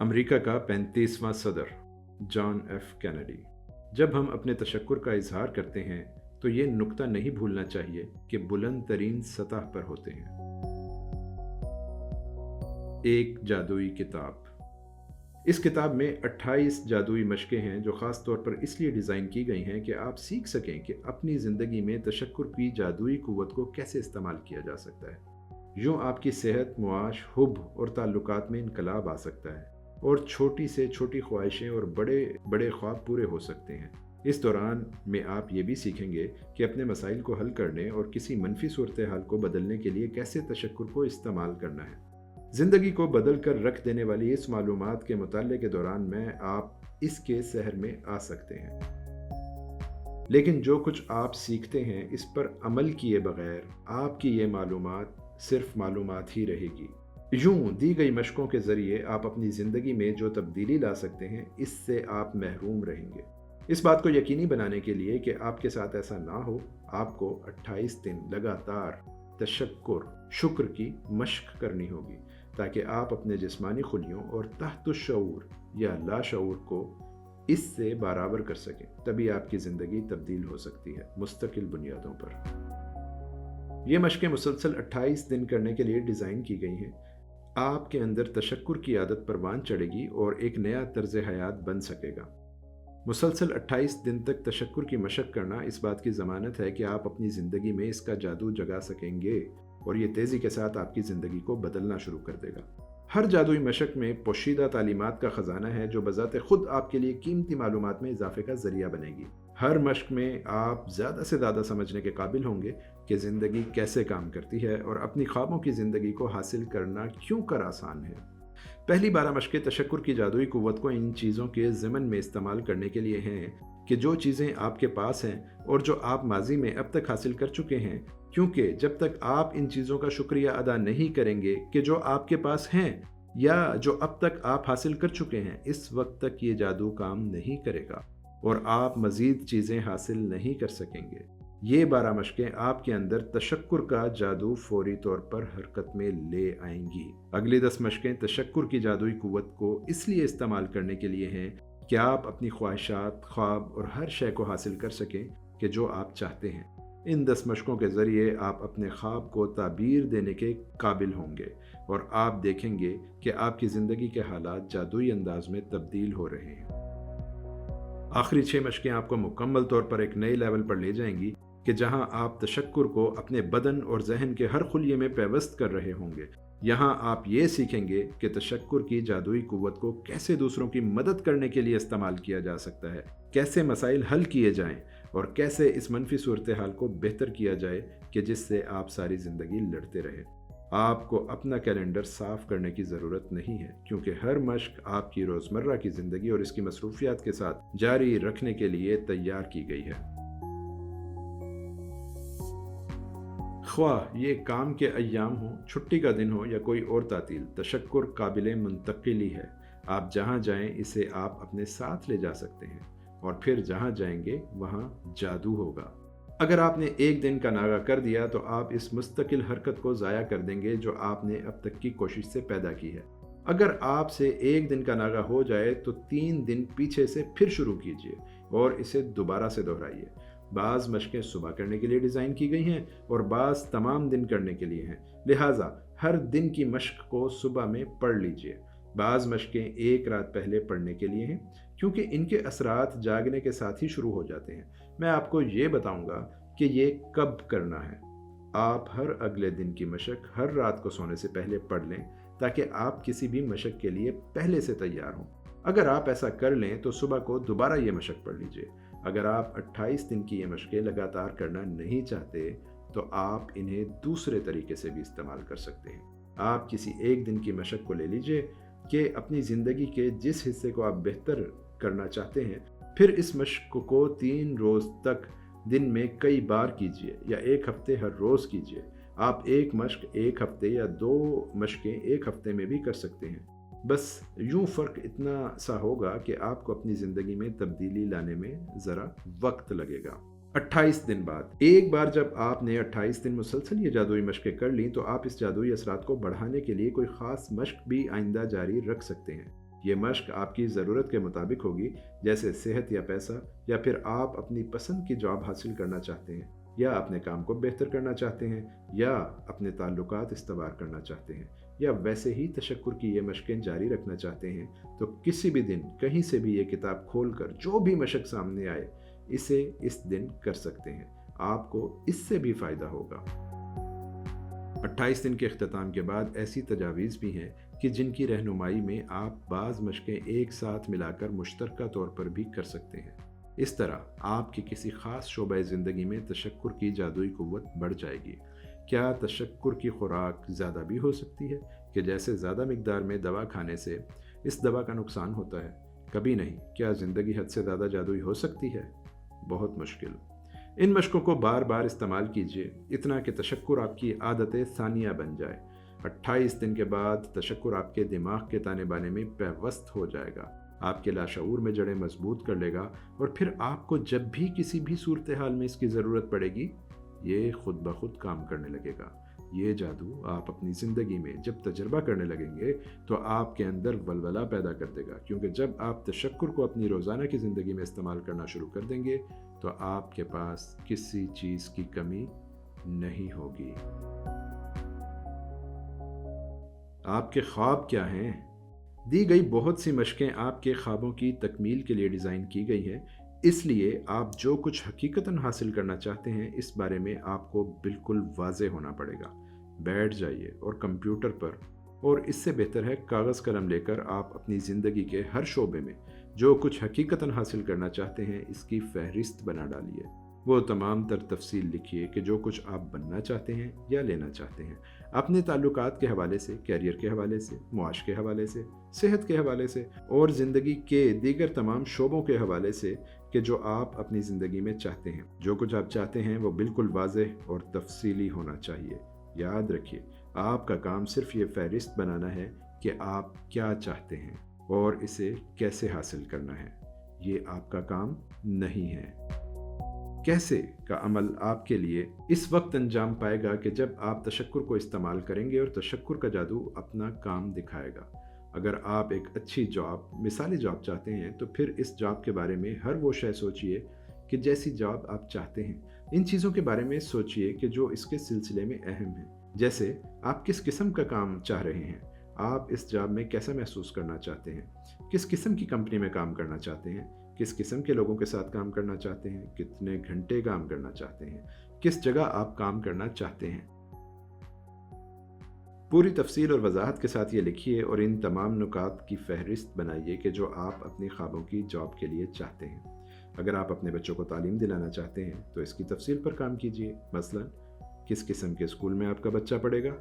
America का 35वां सदर John F Kennedy. जब हम अपने तशक्कुर का इजहार करते हैं तो ये नुक्ता नहीं भूलना चाहिए कि बुलंद तरीन सतह पर होते हैं। एक जादुई किताब। इस किताब में 28 जादुई मशकें हैं जो ख़ास तौर पर इसलिए डिज़ाइन की गई हैं कि आप सीख सकें कि अपनी ज़िंदगी में तशक्कुर की जादुई क़ुव्वत को कैसे इस्तेमाल किया जा सकता है। यूँ आपकी सेहत, मुआश, हुब और ताल्लुकात में इनकलाब आ सकता है और छोटी से छोटी ख्वाहिशें और बड़े बड़े ख्वाब पूरे हो सकते हैं। इस दौरान में आप ये भी सीखेंगे कि अपने मसाइल को हल करने और किसी मनफी सूरत हाल को बदलने के लिए कैसे तशक्कुर को इस्तेमाल करना है। ज़िंदगी को बदल कर रख देने वाली इस मालूमात के मुताले के दौरान में आप इसके सहर में आ सकते हैं, लेकिन जो कुछ आप सीखते हैं इस पर अमल किए बगैर आपकी ये मालूमात सिर्फ मालूमात ही रहेगी। यूं दी गई मशकों के ज़रिए आप अपनी ज़िंदगी में जो तब्दीली ला सकते हैं इससे आप महरूम रहेंगे। इस बात को यकीनी बनाने के लिए कि आपके साथ ऐसा ना हो, आपको 28 दिन लगातार तशक्कुर, शुक्र की मशक करनी होगी ताकि आप अपने जिस्मानी खुलियों और तहत-उश-शऊर या लाशऊर को इससे बराबर कर सकें। तभी आपकी ज़िंदगी तब्दील हो सकती है मुस्तकिल बुनियादों पर। ये मशकें मुसलसल 28 दिन करने के लिए डिज़ाइन की गई हैं। आपके अंदर तशक्कुर की आदत परवान चढ़ेगी और एक नया तर्ज हयात बन सकेगा। मुसलसल 28 दिन तक तशक्कुर की मशक करना इस बात की ज़मानत है कि आप अपनी ज़िंदगी में इसका जादू जगा सकेंगे और ये तेज़ी के साथ आपकी ज़िंदगी को बदलना शुरू कर देगा। हर जादुई मशक में पोशीदा तालीमात का ख़जाना है जो बज़ाते खुद आपके लिए कीमती मालूमात में इजाफे का ज़रिया बनेगी। हर मशक में आप ज़्यादा से ज़्यादा समझने के काबिल होंगे कि ज़िंदगी कैसे काम करती है और अपनी ख्वाबों की ज़िंदगी को हासिल करना क्यों कर आसान है। पहली 12 मशकें तशक्कुर की जादुई क़ुव्वत को इन चीज़ों के ज़िमन में इस्तेमाल करने के लिए हैं कि जो चीज़ें आपके पास हैं और जो आप माजी में अब तक हासिल कर चुके हैं, क्योंकि जब तक आप इन चीज़ों का शुक्रिया अदा नहीं करेंगे कि जो आपके पास हैं या जो अब तक आप हासिल कर चुके हैं, इस वक्त तक ये जादू काम नहीं करेगा और आप मज़ीद चीज़ें हासिल नहीं कर सकेंगे। ये 12 मशकें आपके अंदर तशक्कुर का जादू फौरी तौर पर हरकत में ले आएंगी। अगली 10 मशकें तशक्कुर की जादुई क़ुव्वत को इसलिए इस्तेमाल करने के लिए हैं कि आप अपनी ख्वाहिशात, ख्वाब और हर शय को हासिल कर सकें कि जो आप चाहते हैं। इन 10 मशकों के ज़रिए आप अपने ख्वाब को ताबीर देने के काबिल होंगे और आप देखेंगे कि आपकी ज़िंदगी के हालात जादुई अंदाज में तब्दील हो रहे हैं। आखिरी 6 मशकें आपको मुकम्मल तौर पर एक नए लेवल पर ले जाएंगी कि जहां आप तशक्कुर को अपने बदन और जहन के हर खुलिये में पेवस्त कर रहे होंगे। यहाँ आप ये सीखेंगे कि तशक्कुर की जादुई क़ुव्वत को कैसे दूसरों की मदद करने के लिए इस्तेमाल किया जा सकता है, कैसे मसाइल हल किए जाएं और कैसे इस मनफी सूरत हाल को बेहतर किया जाए कि जिससे आप सारी ज़िंदगी लड़ते रहें। आपको अपना कैलेंडर साफ़ करने की ज़रूरत नहीं है क्योंकि हर मशक आपकी रोज़मर्रा की ज़िंदगी और इसकी मसरूफियात के साथ जारी रखने के लिए तैयार की गई है। ख्वाह ये काम के अय्याम हो, छुट्टी का दिन हो या कोई और तातील, तशक्कुर काबिल मुंतकिली है। आप जहाँ जाएं इसे आप अपने साथ ले जा सकते हैं और फिर जहाँ जाएंगे वहाँ जादू होगा। अगर आपने एक दिन का नागा कर दिया तो आप इस मुस्तकिल हरकत को ज़ाया कर देंगे जो आपने अब तक की कोशिश से पैदा की है। अगर आपसे एक दिन का नागा हो जाए तो 3 दिन पीछे से फिर शुरू कीजिए और इसे दोबारा से दोहराइए। बाज़ मशकें सुबह करने के लिए डिज़ाइन की गई हैं और बाज़ तमाम दिन करने के लिए हैं, लिहाजा हर दिन की मशक को सुबह में पढ़ लीजिए। बाज़ मशकें एक रात पहले पढ़ने के लिए हैं क्योंकि इनके असरात जागने के साथ ही शुरू हो जाते हैं। मैं आपको ये बताऊंगा कि ये कब करना है। आप हर अगले दिन की मशक हर रात को सोने से पहले पढ़ लें ताकि आप किसी भी मशक के लिए पहले से तैयार हों। अगर आप ऐसा कर लें तो सुबह को दोबारा ये मशक पढ़ लीजिए। अगर आप 28 दिन की ये मशकें लगातार करना नहीं चाहते तो आप इन्हें दूसरे तरीके से भी इस्तेमाल कर सकते हैं। आप किसी एक दिन की मशक को ले लीजिए कि अपनी ज़िंदगी के जिस हिस्से को आप बेहतर करना चाहते हैं, फिर इस मशक को 3 रोज़ तक दिन में कई बार कीजिए या एक हफ्ते हर रोज़ कीजिए। आप एक मशक एक हफ्ते या 2 मशकें एक हफ्ते में भी कर सकते हैं। बस यूं फ़र्क इतना सा होगा कि आपको अपनी ज़िंदगी में तब्दीली लाने में ज़रा वक्त लगेगा। 28 दिन बाद एक बार जब आपने 28 दिन मुसलसल ये जादुई मशकें कर लीं तो आप इस जादुई असरात को बढ़ाने के लिए कोई ख़ास मशक भी आइंदा जारी रख सकते हैं। ये मशक आपकी ज़रूरत के मुताबिक होगी, जैसे सेहत या पैसा, या फिर आप अपनी पसंद की जॉब हासिल करना चाहते हैं, या अपने काम को बेहतर करना चाहते हैं, या अपने ताल्लुकात इस्तवार करना चाहते हैं, या वैसे ही तशक्कुर की ये मशकें जारी रखना चाहते हैं, तो किसी भी दिन कहीं से भी ये किताब खोलकर जो भी मशक सामने आए, इसे इस दिन कर सकते हैं। आपको इससे भी फ़ायदा होगा। 28 दिन के अख्ताम के बाद ऐसी तजावीज़ भी हैं कि जिनकी रहनुमाई में आप बाज़ मशकें एक साथ मिलाकर मुश्तरका तौर पर भी कर सकते हैं। इस तरह आपकी किसी ख़ास शोबे ज़िंदगी में तशक्कुर की जादुई क़ुव्वत बढ़ जाएगी। क्या तशक्कुर की खुराक ज़्यादा भी हो सकती है कि जैसे ज़्यादा मिकदार में दवा खाने से इस दवा का नुकसान होता है? कभी नहीं। क्या ज़िंदगी हद से ज़्यादा जादुई हो सकती है? बहुत मुश्किल। इन मशकों को बार बार इस्तेमाल कीजिए, इतना कि तशक्कुर आपकी आदत सानिया बन जाए। 28 दिन के बाद तशक्कुर आपके दिमाग के ताने बाने में पैवस्त हो जाएगा, आपके लाशऊर में जड़ें मजबूत कर लेगा, और फिर आपको जब भी किसी भी सूरत हाल में इसकी ज़रूरत पड़ेगी, ये खुद ब खुद काम करने लगेगा। ये जादू आप अपनी ज़िंदगी में जब तजर्बा करने लगेंगे तो आपके अंदर वलवला पैदा कर देगा, क्योंकि जब आप तशक्कुर को अपनी रोज़ाना की ज़िंदगी में इस्तेमाल करना शुरू कर देंगे तो आपके पास किसी चीज़ की कमी नहीं होगी। आपके ख्वाब क्या हैं? दी गई बहुत सी मशकें आपके ख्वाबों की तकमील के लिए डिज़ाइन की गई हैं, इसलिए आप जो कुछ हकीकतन हासिल करना चाहते हैं इस बारे में आपको बिल्कुल वाज़े होना पड़ेगा। बैठ जाइए और कंप्यूटर पर, और इससे बेहतर है कागज़ कलम लेकर आप अपनी ज़िंदगी के हर शोबे में जो कुछ हकीकतन हासिल करना चाहते हैं इसकी फहरिस्त बना डालिए। वो तमाम तर तफसील लिखिए कि जो कुछ आप बनना चाहते हैं या लेना चाहते हैं, अपने ताल्लुकात के हवाले से, कैरियर के हवाले से, मुआश के हवाले से, सेहत के हवाले से, और ज़िंदगी के दीगर तमाम शोबों के हवाले से कि जो आप अपनी ज़िंदगी में चाहते हैं। जो कुछ आप चाहते हैं वो बिल्कुल वाज़ेह और तफसीली होना चाहिए। याद रखिए, आपका काम सिर्फ ये फहरिस्त बनाना है कि आप क्या चाहते हैं और इसे कैसे हासिल करना है। ये आपका काम नहीं है। कैसे का अमल आपके लिए इस वक्त अंजाम पाएगा कि जब आप तशक्कुर को इस्तेमाल करेंगे और तशक्कुर का जादू अपना काम दिखाएगा। अगर आप एक अच्छी जॉब, मिसाली जॉब चाहते हैं, तो फिर इस जॉब के बारे में हर वो शय सोचिए कि जैसी जॉब आप चाहते हैं। इन चीज़ों के बारे में सोचिए कि जो इसके सिलसिले में अहम है, जैसे आप किस किस्म का काम चाह रहे हैं, आप इस जॉब में कैसा महसूस करना चाहते हैं, किस किस्म की कंपनी में काम करना चाहते हैं, किस किस्म के लोगों के साथ काम करना चाहते हैं, कितने घंटे काम करना चाहते हैं, किस जगह आप काम करना चाहते हैं। पूरी तफसील और वजाहत के साथ ये लिखिए और इन तमाम नुकात की फहरिस्त बनाइए कि जो आप अपनी ख्वाबों की जॉब के लिए चाहते हैं। अगर आप अपने बच्चों को तालीम दिलाना चाहते हैं तो इसकी तफसील पर काम कीजिए। मसलन, किस किस्म के स्कूल में आपका बच्चा पढ़ेगा,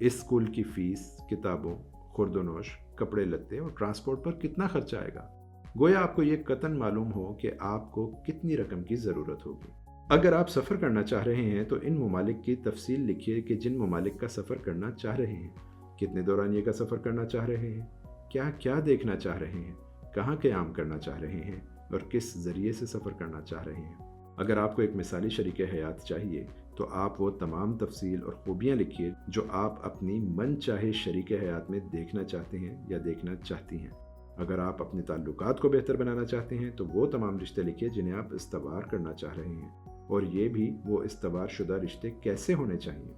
इस स्कूल की फ़ीस, किताबों, खुर्दोनोश, कपड़े लत्ते और ट्रांसपोर्ट पर कितना खर्चा आएगा। गोया आपको ये कतन मालूम हो कि आपको कितनी रकम की ज़रूरत होगी। अगर आप सफ़र करना चाह रहे हैं तो इन ममालिक की तफसील लिखिए कि जिन ममालिक का सफ़र करना चाह रहे हैं, कितने दौरानिए का सफ़र करना चाह रहे हैं, क्या क्या देखना चाह रहे हैं, कहाँ क़याम करना चाह रहे हैं और किस ज़रिए से सफ़र करना चाह रहे हैं। अगर आपको एक मिसाली शरीक हयात चाहिए तो आप वो तमाम तफसील और खूबियाँ लिखिए जो आप अपनी मन चाहे शरीक हयात में देखना चाहते हैं या देखना चाहती हैं। अगर आप अपने ताल्लुकात को बेहतर बनाना चाहते हैं तो वो तमाम रिश्ते लिखिए जिन्हें आप इस्तवार करना चाह रहे हैं, और ये भी वो इस्तवार शुदा रिश्ते कैसे होने चाहिए।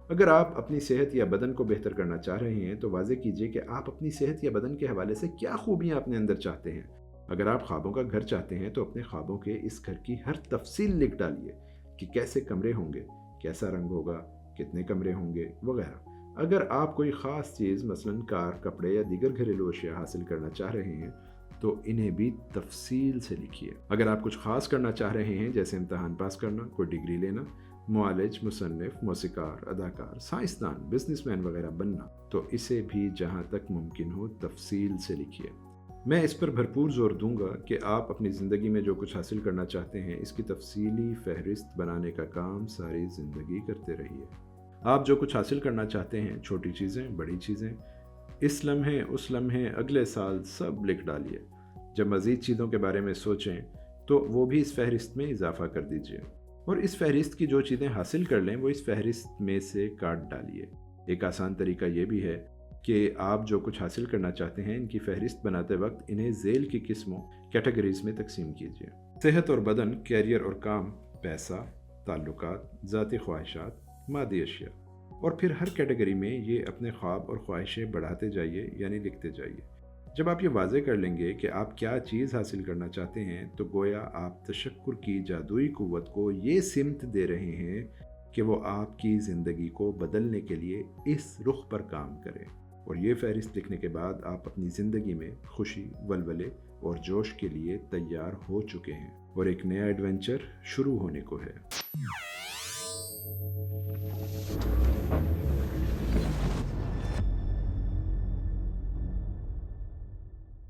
अगर आप अपनी सेहत या बदन को बेहतर करना चाह रहे हैं तो वाज़े कीजिए कि आप अपनी सेहत या बदन के हवाले से क्या खूबियाँ अपने अंदर चाहते हैं। अगर आप ख्वाबों का घर चाहते हैं तो अपने ख्वाबों के इस घर की हर तफसील लिख डालिए कि कैसे कमरे होंगे, कैसा रंग होगा, कितने कमरे होंगे वगैरह। अगर आप कोई ख़ास चीज़ मसलन कार, कपड़े या दीगर घरेलू अशिया हासिल करना चाह रहे हैं तो इन्हें भी तफसील से लिखिए। अगर आप कुछ ख़ास करना चाह रहे हैं जैसे इम्तहान पास करना, कोई डिग्री लेना, मुआलिज, मुसन्निफ, मौसीकार, अदाकार, साइंसदान, बिजनेसमैन वगैरह बनना, तो इसे भी जहाँ तक मुमकिन हो तफसील से लिखिए। मैं इस पर भरपूर ज़ोर दूंगा कि आप अपनी ज़िंदगी में जो कुछ हासिल करना चाहते हैं इसकी तफसीली फहरिस्त बनाने का काम सारी ज़िंदगी करते रहिए। आप जो कुछ हासिल करना चाहते हैं, छोटी चीज़ें, बड़ी चीज़ें, इस लम्हे, उस लम्हे, अगले साल, सब लिख डालिए। जब मज़ीद चीज़ों के बारे में सोचें तो वो भी इस फहरिस्त में इजाफ़ा कर दीजिए, और इस फहरिस्त की जो चीज़ें हासिल कर लें वो इस फहरिस्त में से काट डालिए। एक आसान तरीका ये भी है کہ آپ جو کچھ حاصل کرنا چاہتے ہیں ان کی فہرست بناتے وقت انہیں ذیل کی قسموں کیٹیگریز میں تقسیم کیجیے۔ صحت اور بدن، کیریئر اور کام، پیسہ، تعلقات، ذاتی خواہشات، مادی اشیاء، اور پھر ہر کیٹیگری میں یہ اپنے خواب اور خواہشیں بڑھاتے جائیے، یعنی لکھتے جائیے۔ جب آپ یہ واضح کر لیں گے کہ آپ کیا چیز حاصل کرنا چاہتے ہیں تو گویا آپ تشکر کی جادوئی قوت کو یہ سمت دے رہے ہیں کہ وہ آپ کی زندگی کو بدلنے کے لیے اس رخ پر کام کرے۔ اور یہ فہرست لکھنے کے بعد آپ اپنی زندگی میں خوشی، ولولے اور جوش کے لیے تیار ہو چکے ہیں، اور ایک نیا ایڈونچر شروع ہونے کو ہے۔